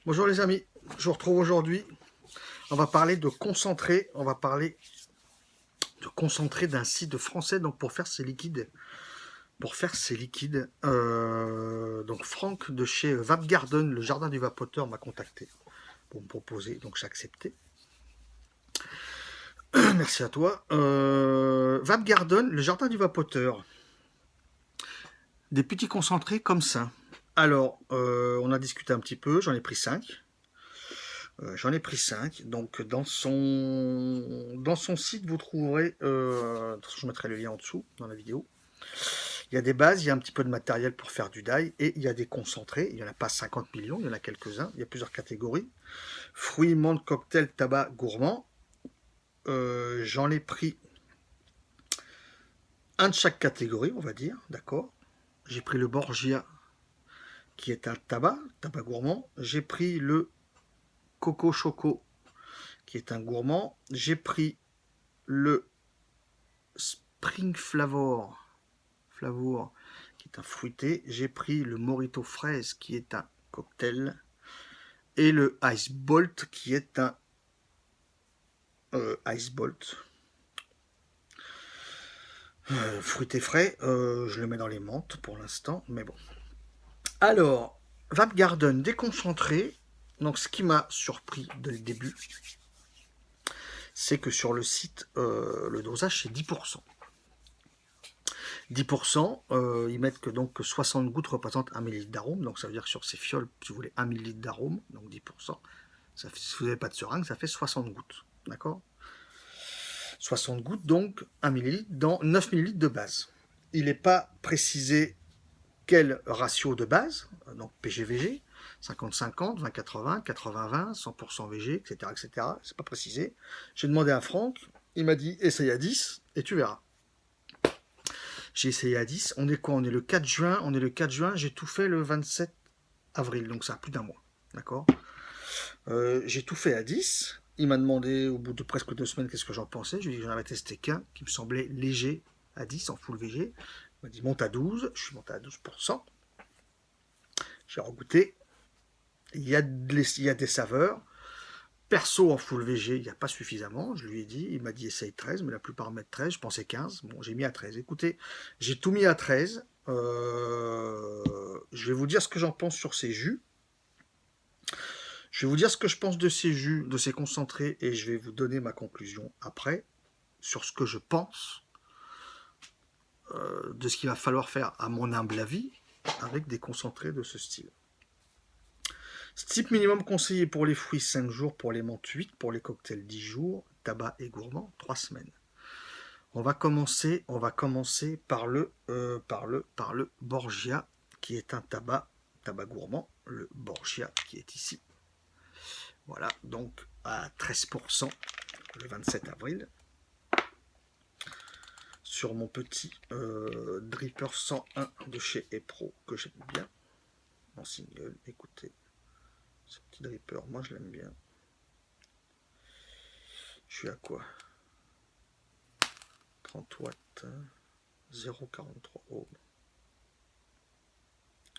Bonjour les amis, je vous retrouve aujourd'hui. On va parler de concentré. On va parler de concentré d'un site français donc pour faire ses liquides. Donc Franck de chez Vap Garden, le jardin du vapoteur, m'a contacté pour me proposer. Donc j'ai accepté. Merci à toi. Vap Garden, le jardin du vapoteur. Des petits concentrés comme ça. Alors, on a discuté un petit peu. J'en ai pris 5. Donc dans son site, vous trouverez, je mettrai le lien en dessous dans la vidéo. Il y a des bases, il y a un petit peu de matériel pour faire du dye, et il y a des concentrés. Il n'y en a pas 50 millions, il y en a quelques-uns. Il y a plusieurs catégories. Fruits, menthe, cocktail, tabac, gourmand. J'en ai pris un de chaque catégorie, on va dire, d'accord. J'ai pris le Borgia, qui est un tabac gourmand. J'ai pris le Coco Choco, qui est un gourmand. J'ai pris le Spring Flavor, qui est un fruité. J'ai pris le Morito Fraise, qui est un cocktail. Et le Ice Bolt, qui est un Ice Bolt. Fruité frais, je le mets dans les menthes pour l'instant, mais bon. Alors, Vap Garden déconcentré. Donc, ce qui m'a surpris dès le début, c'est que sur le site, le dosage c'est 10%. 10%, ils mettent que donc 60 gouttes représentent 1 ml d'arôme, donc ça veut dire que sur ces fioles, si vous voulez 1 ml d'arôme, donc 10%, ça fait, si vous n'avez pas de seringue, ça fait 60 gouttes, d'accord. 60 gouttes, donc 1 ml dans 9 ml de base. Il n'est pas précisé quel ratio de base, donc PG-VG, 50-50, 20-80, 80-20, 100% VG, etc., etc. C'est pas précisé. J'ai demandé à Franck, il m'a dit essaye à 10 et tu verras. J'ai essayé à 10. On est quoi? On est le 4 juin. J'ai tout fait le 27 avril. Donc ça a plus d'un mois. D'accord. J'ai tout fait à 10. Il m'a demandé au bout de presque 2 semaines qu'est-ce que j'en pensais. Je lui ai dit que j'en avais testé qu'un qui me semblait léger à 10 en full VG. Il m'a dit monte à 12. Je suis monté à 12%. J'ai regoûté. Il y a des saveurs. Perso, en full VG, il n'y a pas suffisamment. Je lui ai dit, il m'a dit essaye 13, mais la plupart mettent 13. Je pensais 15. Bon, j'ai mis à 13. Écoutez, j'ai tout mis à 13. Je vais vous dire ce que j'en pense sur ces jus. Je vais vous dire ce que je pense de ces jus, de ces concentrés, et je vais vous donner ma conclusion après sur ce que je pense de ce qu'il va falloir faire, à mon humble avis, avec des concentrés de ce style. Type minimum conseillé pour les fruits 5 jours, pour les menthes 8, pour les cocktails 10 jours, tabac et gourmand 3 semaines. On va commencer par le Borgia, qui est un tabac gourmand, le Borgia qui est ici. Voilà, donc à 13% le 27 avril. Sur mon petit Dripper 101 de chez Epro, que j'aime bien, en single. Écoutez, ce petit Dripper, moi je l'aime bien. Je suis à quoi? 30 watts, 0,43 ohms.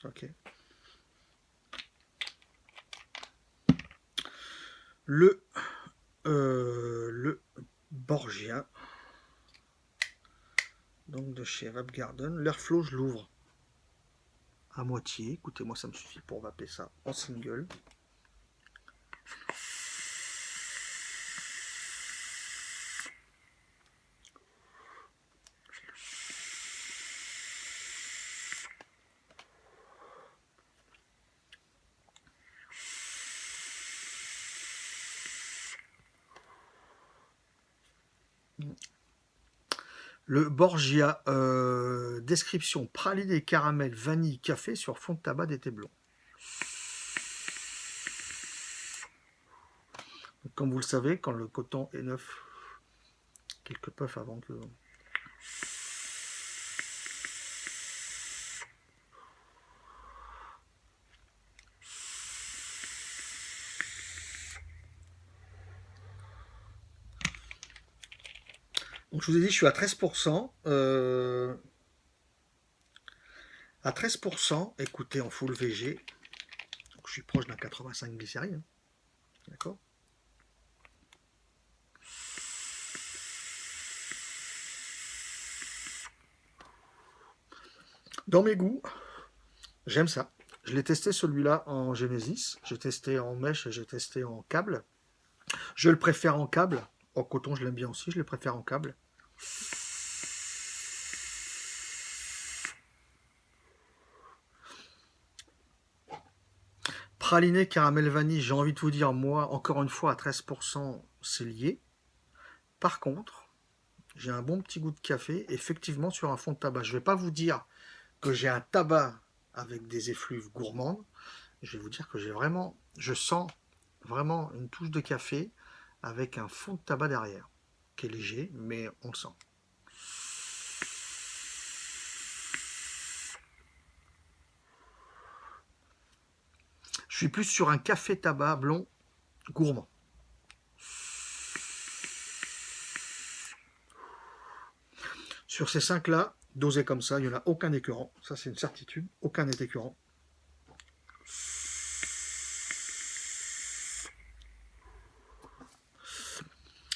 Ok. Le Borgia, donc de chez Vap Garden. L'Airflow, je l'ouvre à moitié. Écoutez, moi ça me suffit pour vaper ça en single. Le Borgia, description praliné, caramel, vanille, café sur fond de tabac d'été blond. Donc, comme vous le savez, quand le coton est neuf, quelques puffs avant que... Donc je vous ai dit, je suis à 13%. À 13%, écoutez, en full VG. Donc, je suis proche d'un 85 glycérine. Hein. D'accord. Dans mes goûts, j'aime ça. Je l'ai testé celui-là en Genesis, j'ai testé en mèche et j'ai testé en câble. Je le préfère en câble. En coton, je l'aime bien aussi, je le préfère en câble. Praliné caramel vanille, j'ai envie de vous dire, moi, encore une fois, à 13%, c'est lié. Par contre, j'ai un bon petit goût de café, effectivement, sur un fond de tabac. Je ne vais pas vous dire que j'ai un tabac avec des effluves gourmandes. Je vais vous dire que je sens vraiment une touche de café avec un fond de tabac derrière, qui est léger, mais on le sent. Je suis plus sur un café tabac blond gourmand. Sur ces 5-là, dosés comme ça, il n'y en a aucun écœurant. Ça, c'est une certitude. Aucun n'est écœurant.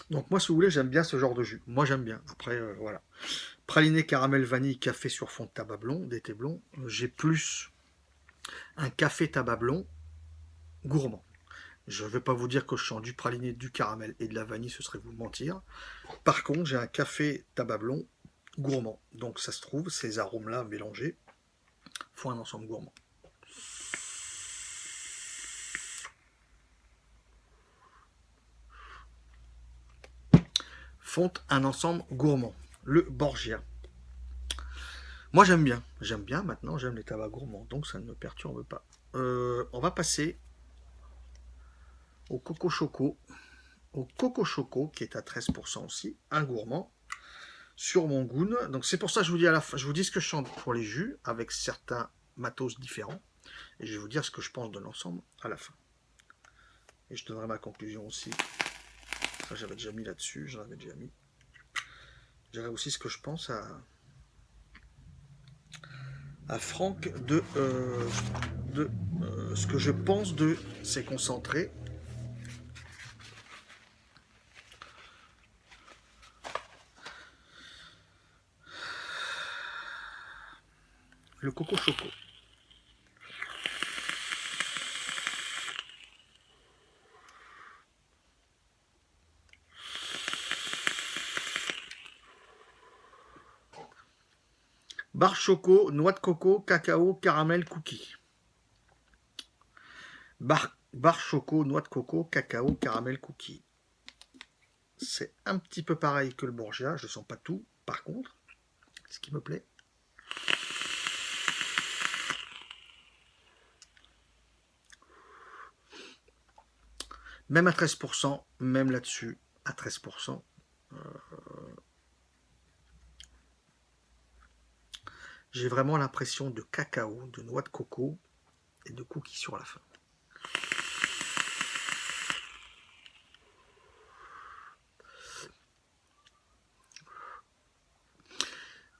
Donc moi, si vous voulez, j'aime bien ce genre de jus. Moi, j'aime bien. Après, voilà. Praliné, caramel, vanille, café sur fond de tabac blond, d'été blond. J'ai plus un café tabac blond gourmand. Je ne vais pas vous dire que je sens du praliné, du caramel et de la vanille, ce serait vous mentir. Par contre, j'ai un café tabac blond gourmand. Donc ça se trouve, ces arômes-là mélangés font un ensemble gourmand. Font un ensemble gourmand. Le Borgia. Moi j'aime bien maintenant, j'aime les tabacs gourmands, donc ça ne me perturbe pas. On va passer au Coco Choco. Au Coco Choco, qui est à 13% aussi, un gourmand, sur mon goût. Donc c'est pour ça que je vous dis à la fin, je vous dis ce que je chante pour les jus, avec certains matos différents, et je vais vous dire ce que je pense de l'ensemble à la fin. Et je donnerai ma conclusion aussi. Ça j'avais déjà mis là-dessus, j'en avais déjà mis. Je dirais aussi ce que je pense à Franck de ce que je pense de ces concentrés. Le Coco Choco. Barre choco, noix de coco, cacao, caramel, cookie. Barre choco, noix de coco, cacao, caramel, cookie. C'est un petit peu pareil que le Borgia, je sens pas tout. Par contre, ce qui me plaît, même à 13%, même là-dessus, à 13%, j'ai vraiment l'impression de cacao, de noix de coco et de cookies sur la fin.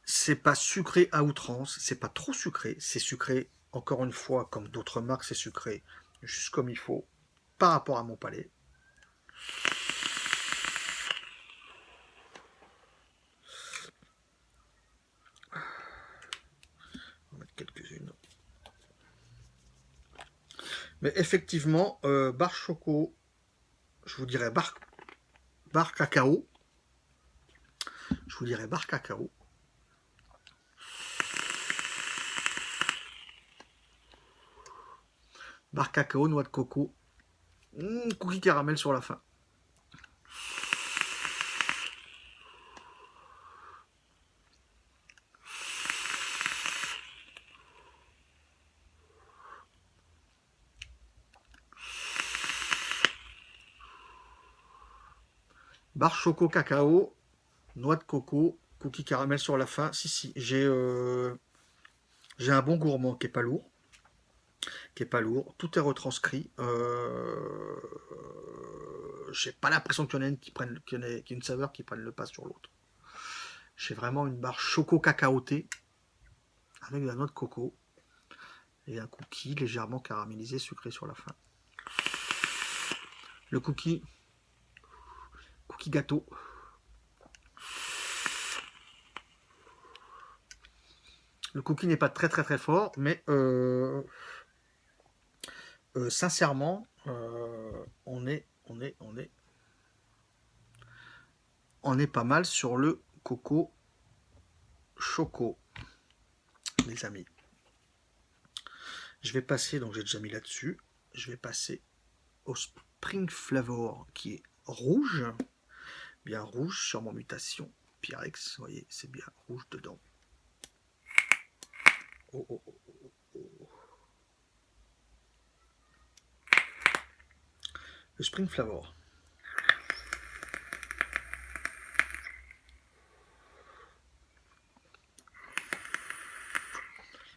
C'est pas sucré à outrance, c'est pas trop sucré, c'est sucré, encore une fois, comme d'autres marques, c'est sucré juste comme il faut, par rapport à mon palais. On va mettre quelques-unes. Mais effectivement, barre choco, je vous dirais barre cacao. Je vous dirais barre cacao. Barre cacao, noix de coco, cookie caramel sur la fin. Barre choco cacao, noix de coco, cookie caramel sur la fin. Si, j'ai un bon gourmand qui est pas lourd. Tout est retranscrit. J'ai pas l'impression qu'il y en a une qui ait une saveur qui prenne le pas sur l'autre. J'ai vraiment une barre choco cacaotée avec de la noix de coco. Et un cookie légèrement caramélisé, sucré sur la fin. Le cookie gâteau. Le cookie n'est pas très très très fort, mais sincèrement, on est pas mal sur le coco choco, les amis. Je vais passer, donc j'ai déjà mis là-dessus, je vais passer au Spring Flavor qui est rouge, bien rouge sur mon mutation Pyrex, vous voyez, c'est bien rouge dedans. Oh, oh, oh, oh, oh. Le Spring Flavor.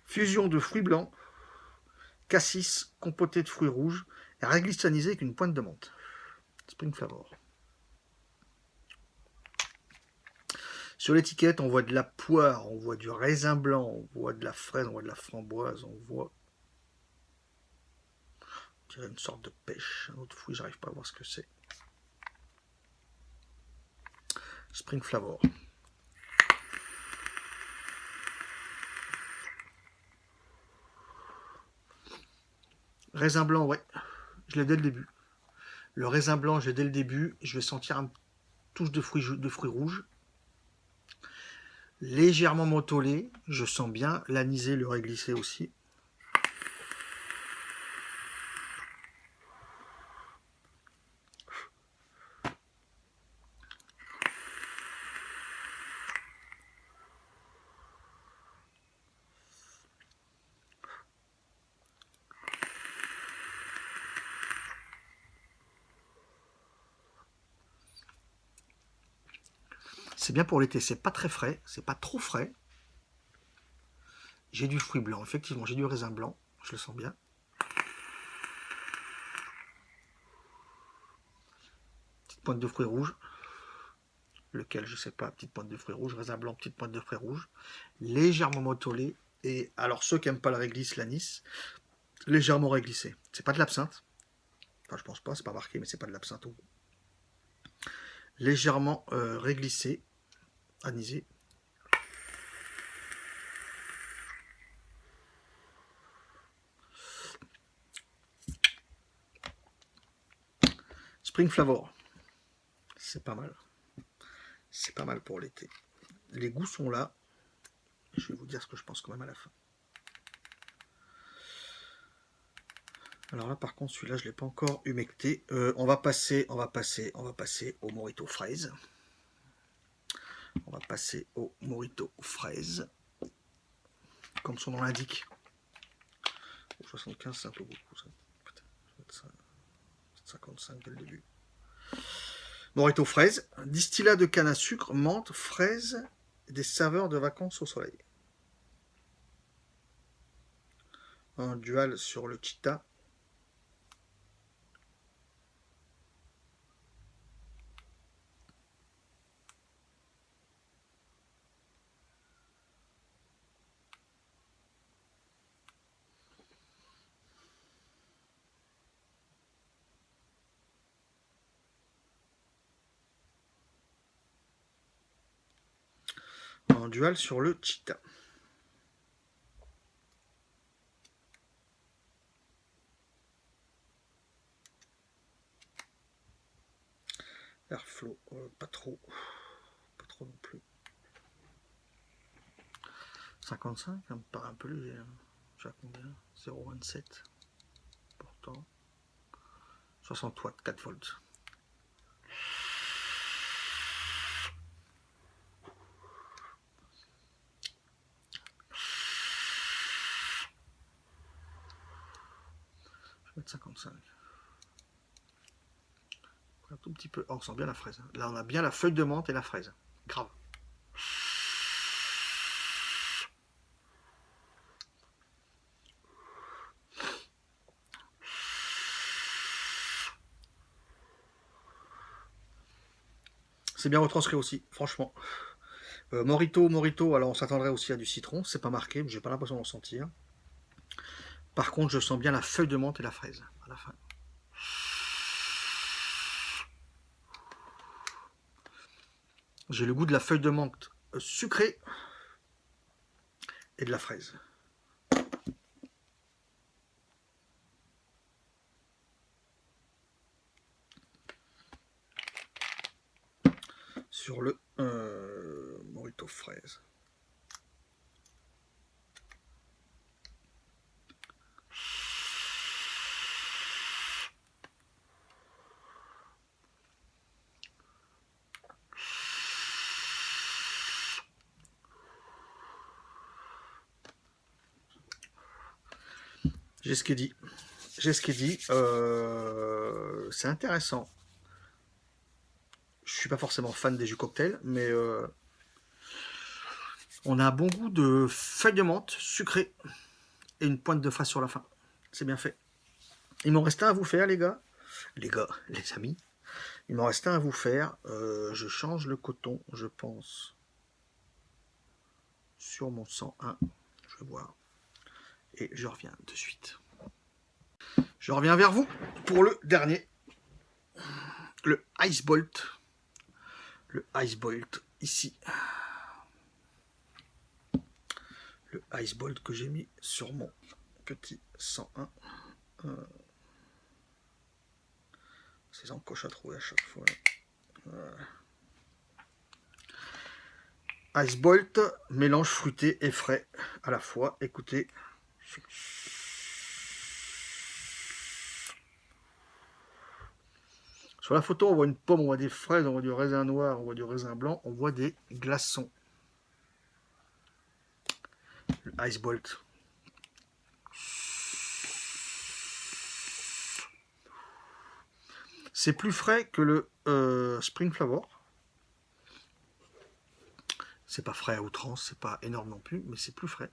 Fusion de fruits blancs, cassis compoté de fruits rouges et réglissanisé avec une pointe de menthe. Spring Flavor. Sur l'étiquette, on voit de la poire, on voit du raisin blanc, on voit de la fraise, on voit de la framboise, on voit une sorte de pêche, un autre fruit, j'arrive pas à voir ce que c'est. Spring Flavor. Raisin blanc, ouais, je l'ai dès le début. Le raisin blanc, je l'ai dès le début. Je vais sentir une touche de fruits rouges. Légèrement mentholé, je sens bien l'anisé, le réglissé aussi. C'est bien pour l'été, c'est pas très frais, c'est pas trop frais. J'ai du fruit blanc, effectivement, j'ai du raisin blanc, je le sens bien. Petite pointe de fruits rouges, lequel je sais pas, petite pointe de fruits rouges, raisin blanc, petite pointe de fruits rouges, légèrement mentholé. Et alors ceux qui n'aiment pas le réglisse, l'anis, légèrement réglissé. C'est pas de l'absinthe, enfin je pense pas, c'est pas marqué, mais c'est pas de l'absinthe au goût. Légèrement réglissé, anisé. Spring Flavor, c'est pas mal. C'est pas mal pour l'été. Les goûts sont là. Je vais vous dire ce que je pense quand même à la fin. Alors là, par contre, celui-là, je ne l'ai pas encore humecté. On va passer au Morito fraise. On va passer au Morito fraise. Comme son nom l'indique. 75, c'est un peu beaucoup, ça. Putain, je vais mettre ça. 55 dès le début. Morito fraise. Distillat de canne à sucre, menthe, fraise, des saveurs de vacances au soleil. Un dual sur le Chita. Un dual sur le Chita. Airflow, pas trop non plus. 55, ça me paraît un peu léger. J'ai combien 0,27. Pourtant. 60 watts, 4 volts. Je vais mettre 55. Un tout petit peu. Oh, on sent bien la fraise. Là, on a bien la feuille de menthe et la fraise. Grave. C'est bien retranscrit aussi, franchement. Morito, alors on s'attendrait aussi à du citron. C'est pas marqué, mais j'ai pas l'impression d'en sentir. Par contre, je sens bien la feuille de menthe et la fraise à la fin. J'ai le goût de la feuille de menthe sucrée et de la fraise. Sur le mojito fraise. J'ai ce qui est dit. J'ai ce qui est dit. C'est intéressant. Je suis pas forcément fan des jus cocktails, mais on a un bon goût de feuille de menthe sucrée et une pointe de fraise sur la fin. C'est bien fait. Il m'en reste un à vous faire, les gars. Les amis. Il m'en reste un à vous faire. Je change le coton, je pense, sur mon 101. Je vais voir. Et je reviens de suite. Je reviens vers vous pour le dernier. Le Ice Bolt. Le Ice Bolt, ici. Le Ice Bolt que j'ai mis sur mon petit 101. Ces encoches à trouver à chaque fois. Ice Bolt, mélange fruité et frais à la fois. Écoutez. Sur la photo, on voit une pomme, on voit des fraises, on voit du raisin noir, on voit du raisin blanc, on voit des glaçons. Le Ice Bolt. C'est plus frais que le Spring Flavor. C'est pas frais à outrance, c'est pas énorme non plus, mais c'est plus frais.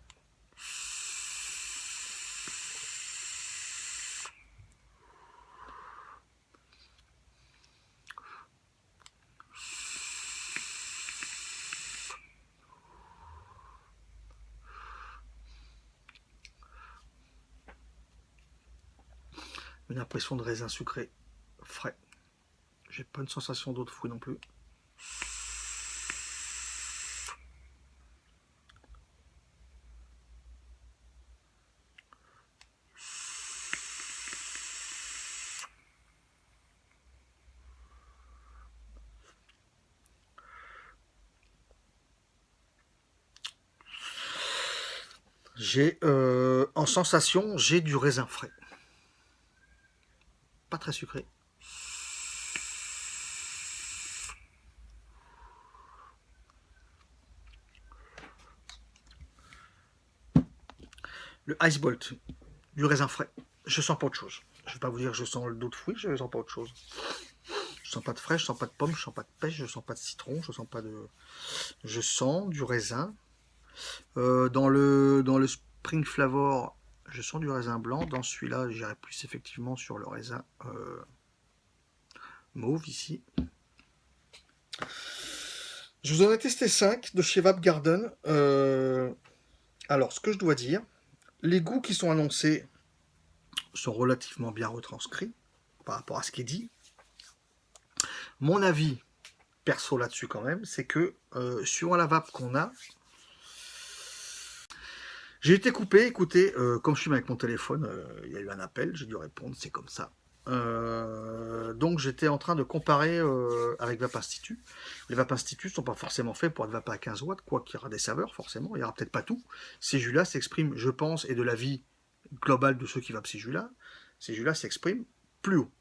Une impression de raisin sucré, frais. J'ai pas une sensation d'autres fruits non plus. J'ai en sensation, j'ai du raisin frais. Pas très sucré. Le Ice Bolt, du raisin frais. Je sens pas autre chose. Je vais pas vous dire que je sens d'autres fruits, je sens pas autre chose. Je sens pas de fraise, je sens pas de pomme, je sens pas de pêche, je sens pas de citron, je sens pas de. Je sens du raisin. Dans le Spring Flavor, je sens du raisin blanc. Dans celui-là, j'irai plus effectivement sur le raisin mauve ici. Je vous en ai testé 5 de chez Vap Garden. Alors, ce que je dois dire, les goûts qui sont annoncés sont relativement bien retranscrits par rapport à ce qui est dit. Mon avis perso là-dessus quand même, c'est que suivant la vape qu'on a, j'ai été coupé, écoutez, comme je suis avec mon téléphone, il y a eu un appel, j'ai dû répondre, c'est comme ça. Donc j'étais en train de comparer avec Vape Institut. Les Vape Institut ne sont pas forcément faits pour être vape à 15 watts, quoi qu'il y aura des saveurs forcément, il n'y aura peut-être pas tout. Ces jus-là s'expriment, je pense, et de l'avis global de ceux qui vapent ces jus-là s'expriment plus haut.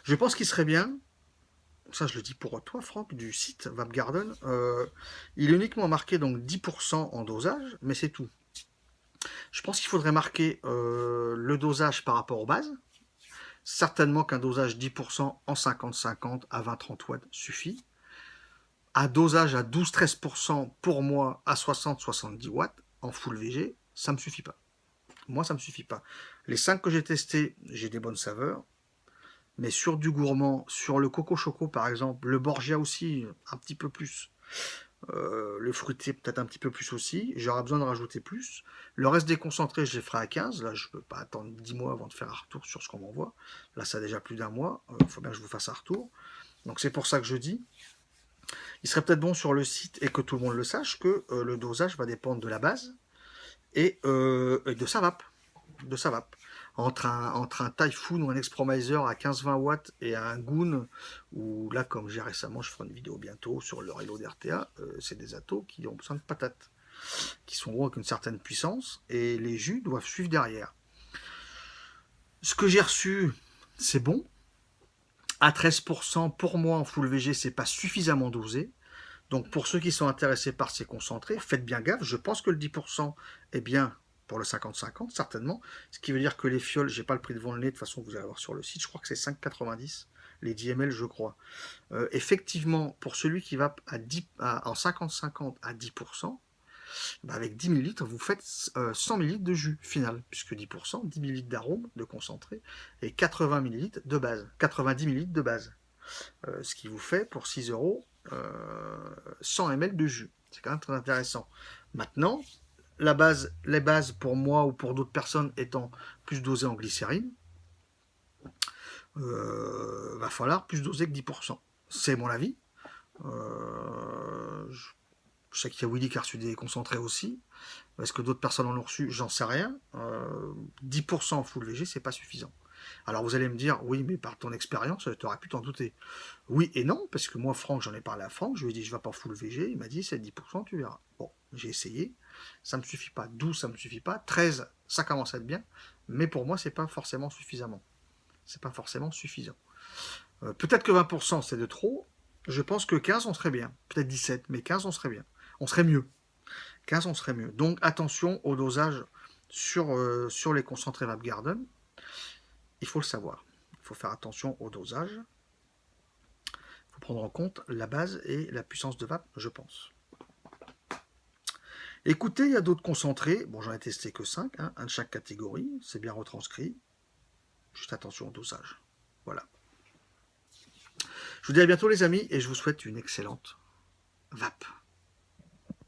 Je pense qu'il serait bien, ça je le dis pour toi Franck, du site Vape Garden, il est uniquement marqué donc 10% en dosage, mais c'est tout. Je pense qu'il faudrait marquer le dosage par rapport aux bases. Certainement qu'un dosage 10% en 50-50 à 20-30 watts suffit. Un dosage à 12-13% pour moi à 60-70 watts en full VG, ça ne me suffit pas. Moi, ça ne me suffit pas. Les 5 que j'ai testés, j'ai des bonnes saveurs. Mais sur du gourmand, sur le Coco Choco par exemple, le Borgia aussi, un petit peu plus. Le fruité peut-être un petit peu plus aussi. J'aurai besoin de rajouter plus. Le reste des concentrés, je les ferai à 15. Là, je ne peux pas attendre 10 mois avant de faire un retour sur ce qu'on m'envoie. Là, ça a déjà plus d'un mois. Il faut bien que je vous fasse un retour. Donc c'est pour ça que je dis, il serait peut-être bon sur le site et que tout le monde le sache que le dosage va dépendre de la base et de sa vape. De sa vape. Entre un Typhoon ou un Expromiser à 15-20 watts et un Goon, ou là, comme j'ai récemment, je ferai une vidéo bientôt sur le Relo d'RTA, c'est des atos qui ont besoin de patates, qui sont gros avec une certaine puissance, et les jus doivent suivre derrière. Ce que j'ai reçu, c'est bon. À 13%, pour moi, en full VG, c'est pas suffisamment dosé. Donc pour ceux qui sont intéressés par ces concentrés, faites bien gaffe. Je pense que le 10% est bien pour le 50-50, certainement. Ce qui veut dire que les fioles, j'ai pas le prix devant le nez, de toute façon vous allez voir sur le site, je crois que c'est 5,90, les 10 ml je crois. Effectivement, pour celui qui va en 50-50 à 10%, bah avec 10 ml, vous faites 100 ml de jus final, puisque 10%, 10 ml d'arôme, de concentré, et 80 ml de base, 90 ml de base. Ce qui vous fait pour 6 euros 100 ml de jus. C'est quand même très intéressant. Maintenant, les bases pour moi ou pour d'autres personnes étant plus dosées en glycérine, va falloir plus doser que 10%. C'est mon avis. Je sais qu'il y a Willy qui a reçu des concentrés aussi. Est-ce que d'autres personnes en ont reçu? J'en sais rien. 10% en full VG, c'est pas suffisant. Alors vous allez me dire, oui, mais par ton expérience, tu aurais pu t'en douter. Oui et non, parce que moi, Franck, j'en ai parlé à Franck, je lui ai dit, je ne vais pas full VG, il m'a dit, c'est 10%, tu verras. Bon, j'ai essayé, ça ne me suffit pas. 12, ça ne me suffit pas. 13, ça commence à être bien, mais pour moi, c'est pas forcément suffisamment. C'est pas forcément suffisant. Peut-être que 20%, c'est de trop. Je pense que 15, on serait bien. Peut-être 17, mais 15, on serait bien. On serait mieux. 15, on serait mieux. Donc, attention au dosage sur les concentrés Vape Garden. Il faut le savoir. Il faut faire attention au dosage. Il faut prendre en compte la base et la puissance de vape, je pense. Écoutez, il y a d'autres concentrés. Bon, j'en ai testé que 5, hein, un de chaque catégorie. C'est bien retranscrit. Juste attention au dosage. Voilà. Je vous dis à bientôt les amis et je vous souhaite une excellente vape.